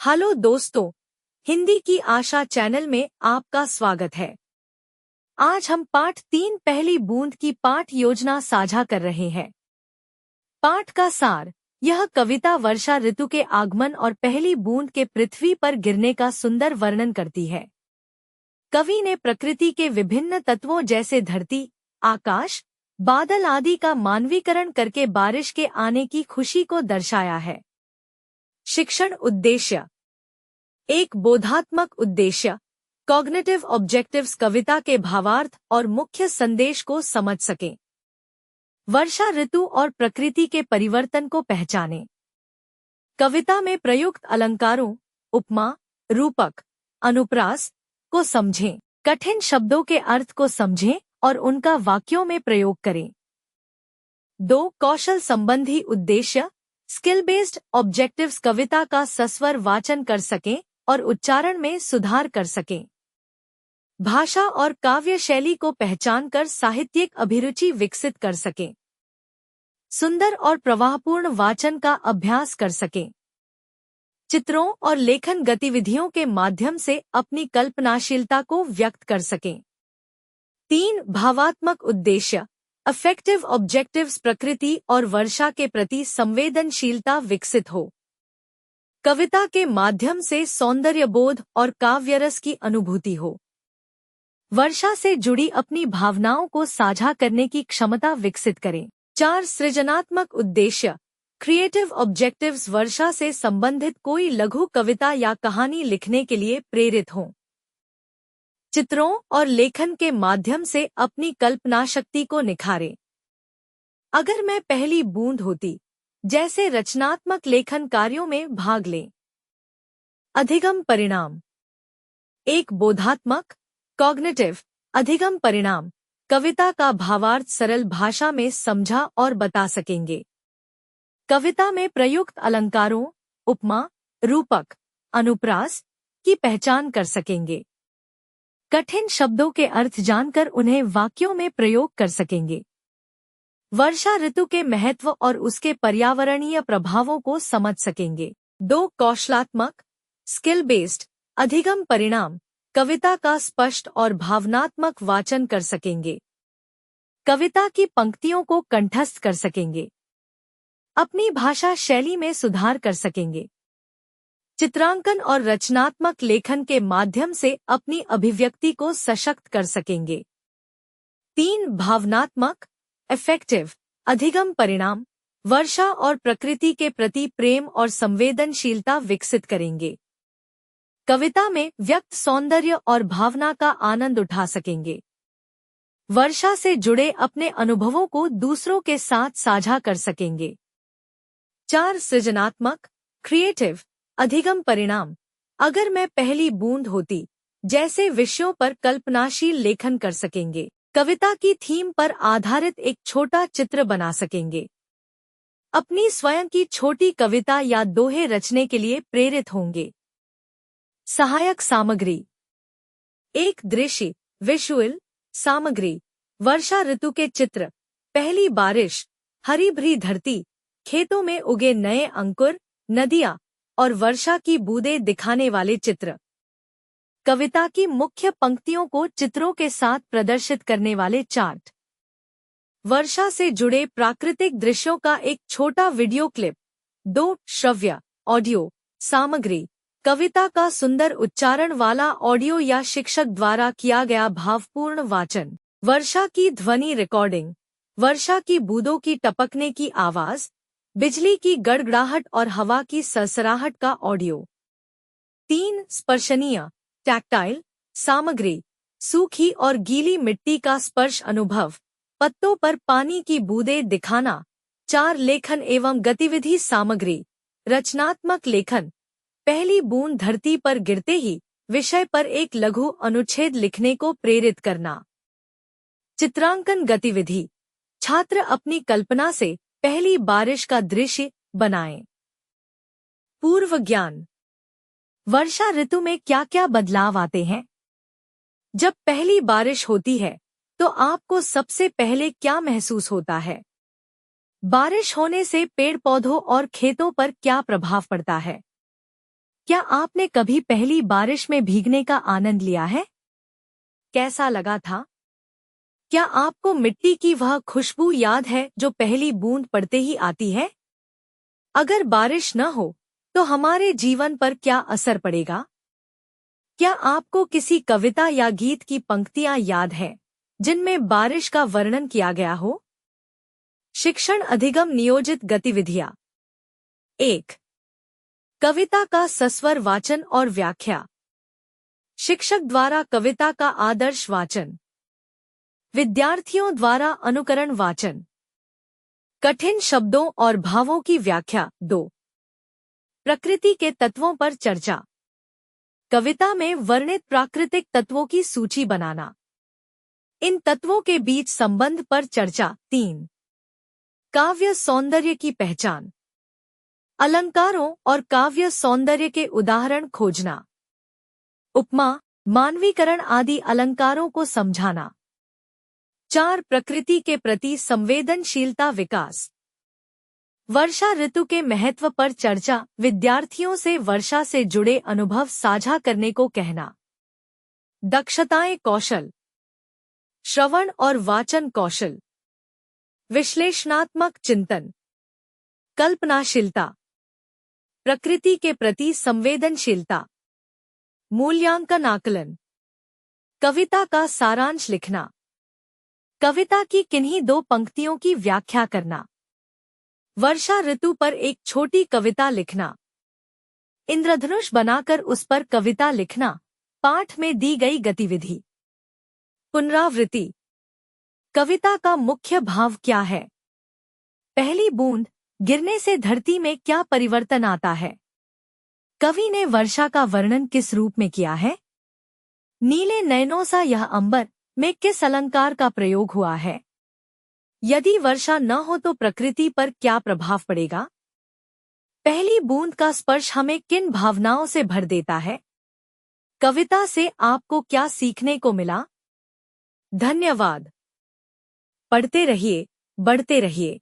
Hello दोस्तों, हिंदी की आशा channel में आपका स्वागत है। आज हम पाठ 3 पहली बूंद की पाठ योजना साझा कर रहे हैं। पाठ का सार, यह कविता वर्षा ऋतु के आगमन और पहली बूंद के पृथ्वी पर गिरने का सुंदर वर्णन करती है। कवि ने प्रकृति के विभिन्न तत्वों जैसे धरती, आकाश, बादल आदि का मानवीकरण करके बारिश के आने की खुशी को दर्शाया है। शिक्षण उद्देश्य। एक बोधात्मक उद्देश्य, कॉग्निटिव ऑब्जेक्टिव्स कविता के भावार्थ और मुख्य संदेश को समझ सकें। वर्षा ऋतु और प्रकृति के परिवर्तन को पहचानें। कविता में प्रयुक्त अलंकारों, उपमा, रूपक, अनुप्रास को समझें। कठिन शब्दों के अर्थ को समझें और उनका वाक्यों में प्रयोग करें। 2 कौशल संबंधी उद्देश्य, स्किल बेस्ड ऑब्जेक्टिव्स कविता का सस्वर वाचन कर सकें और उच्चारण में सुधार कर सकें। भाषा और काव्य शैली को पहचानकर साहित्यिक अभिरुचि विकसित कर सकें। सुंदर और प्रवाहपूर्ण वाचन का अभ्यास कर सकें। चित्रों और लेखन गतिविधियों के माध्यम से अपनी कल्पनाशीलता को व्यक्त कर सकें। 3 भावात्मक उद्देश्य, अफेक्टिव ऑब्जेक्टिव्स प्रकृति और वर्षा के प्रति संवेदनशीलता विकसित हो। कविता के माध्यम से सौंदर्यबोध और काव्यरस की अनुभूति हो। वर्षा से जुड़ी अपनी भावनाओं को साझा करने की क्षमता विकसित करें। 4 सृजनात्मक उद्देश्य, क्रिएटिव ऑब्जेक्टिव्स वर्षा से संबंधित कोई लघु कविता या कहानी लिखने के लिए प्रेरित हों। चित्रों और लेखन के माध्यम से अपनी कल्पनाशक्ति को निखारें। अगर मैं पहली बूंद होती जैसे रचनात्मक लेखन कार्यों में भाग लें। अधिगम परिणाम। एक बोधात्मक, कॉग्निटिव, अधिगम परिणाम कविता का भावार्थ सरल भाषा में समझा और बता सकेंगे। कविता में प्रयुक्त अलंकारों, उपमा, रूपक, अनुप्रास की पहचान कर सकेंगे। कठिन शब्दों के अर्थ जानकर उन्हें वाक्यों में प्रयोग कर सकेंगे। वर्षा ऋतु के महत्व और उसके पर्यावरणीय प्रभावों को समझ सकेंगे। 2 कौशलात्मक, स्किल बेस्ड, अधिगम परिणाम कविता का स्पष्ट और भावनात्मक वाचन कर सकेंगे। कविता की पंक्तियों को कंठस्थ कर सकेंगे। अपनी भाषा शैली में सुधार कर सकेंगे। चित्रांकन और रचनात्मक लेखन के माध्यम से अपनी अभिव्यक्ति को सशक्त कर सकेंगे। 3 भावनात्मक, इफेक्टिव, अधिगम परिणाम वर्षा और प्रकृति के प्रति प्रेम और संवेदनशीलता विकसित करेंगे। कविता में व्यक्त सौंदर्य और भावना का आनंद उठा सकेंगे। वर्षा से जुड़े अपने अनुभवों को दूसरों के साथ साझा कर सकेंगे। 4 सृजनात्मक, क्रिएटिव, अधिगम परिणाम अगर मैं पहली बूंद होती जैसे विषयों पर कल्पनाशील लेखन कर सकेंगे। कविता की थीम पर आधारित एक छोटा चित्र बना सकेंगे। अपनी स्वयं की छोटी कविता या दोहे रचने के लिए प्रेरित होंगे। सहायक सामग्री। एक दृश्य, विजुअल सामग्री, वर्षा ऋतु के चित्र, पहली बारिश, हरी भरी धरती, खेतों में उगे नए अंकुर, नदियां और वर्षा की बूंदें दिखाने वाले चित्र। कविता की मुख्य पंक्तियों को चित्रों के साथ प्रदर्शित करने वाले चार्ट। वर्षा से जुड़े प्राकृतिक दृश्यों का एक छोटा वीडियो क्लिप। 2 श्रव्य, ऑडियो सामग्री, कविता का सुंदर उच्चारण वाला ऑडियो या शिक्षक द्वारा किया गया भावपूर्ण वाचन। वर्षा की ध्वनि रिकॉर्डिंग, वर्षा की बूंदों की टपकने की आवाज, बिजली की गड़गड़ाहट और हवा की सरसराहट का ऑडियो। 3 स्पर्शनीय, टैक्टाइल सामग्री, सूखी और गीली मिट्टी का स्पर्श अनुभव, पत्तों पर पानी की बूंदें दिखाना। 4 लेखन एवं गतिविधि सामग्री, रचनात्मक लेखन, पहली बूंद धरती पर गिरते ही विषय पर एक लघु अनुच्छेद लिखने को प्रेरित करना। चित्रांकन गतिविधि, छात्र अपनी कल्पना से पहली बारिश का दृश्य बनाएं। पूर्व ज्ञान। वर्षा ऋतु में क्या क्या बदलाव आते हैं? जब पहली बारिश होती है तो आपको सबसे पहले क्या महसूस होता है? बारिश होने से पेड़ पौधों और खेतों पर क्या प्रभाव पड़ता है? क्या आपने कभी पहली बारिश में भीगने का आनंद लिया है? कैसा लगा था? क्या आपको मिट्टी की वह खुशबू याद है जो पहली बूंद पड़ते ही आती है? अगर बारिश न हो तो हमारे जीवन पर क्या असर पड़ेगा? क्या आपको किसी कविता या गीत की पंक्तियां याद है जिनमें बारिश का वर्णन किया गया हो? शिक्षण अधिगम नियोजित गतिविधियां। 1. कविता का सस्वर वाचन और व्याख्या। शिक्षक द्वारा कविता का आदर्श वाचन। विद्यार्थियों द्वारा अनुकरण वाचन। कठिन शब्दों और भावों की व्याख्या। 2. प्रकृति के तत्वों पर चर्चा। कविता में वर्णित प्राकृतिक तत्वों की सूची बनाना। इन तत्वों के बीच संबंध पर चर्चा। 3. काव्य सौंदर्य की पहचान। अलंकारों और काव्य सौंदर्य के उदाहरण खोजना। उपमा, मानवीकरण आदि अलंकारों को समझाना। 4. प्रकृति के प्रति संवेदनशीलता विकास। वर्षा ऋतु के महत्व पर चर्चा। विद्यार्थियों से वर्षा से जुड़े अनुभव साझा करने को कहना। दक्षताएं कौशल। श्रवण और वाचन कौशल। विश्लेषणात्मक चिंतन। कल्पनाशीलता। प्रकृति के प्रति संवेदनशीलता। मूल्यांकन आकलन। कविता का सारांश लिखना। कविता की किन्हीं 2 पंक्तियों की व्याख्या करना। वर्षा ऋतु पर एक छोटी कविता लिखना। इंद्रधनुष बनाकर उस पर कविता लिखना। पाठ में दी गई गतिविधि। पुनरावृत्ति। कविता का मुख्य भाव क्या है? पहली बूंद गिरने से धरती में क्या परिवर्तन आता है? कवि ने वर्षा का वर्णन किस रूप में किया है? नीले नयनों सा यह अंबर में किस अलंकार का प्रयोग हुआ है? यदि वर्षा न हो तो प्रकृति पर क्या प्रभाव पड़ेगा? पहली बूंद का स्पर्श हमें किन भावनाओं से भर देता है? कविता से आपको क्या सीखने को मिला? धन्यवाद। पढ़ते रहिए, बढ़ते रहिए।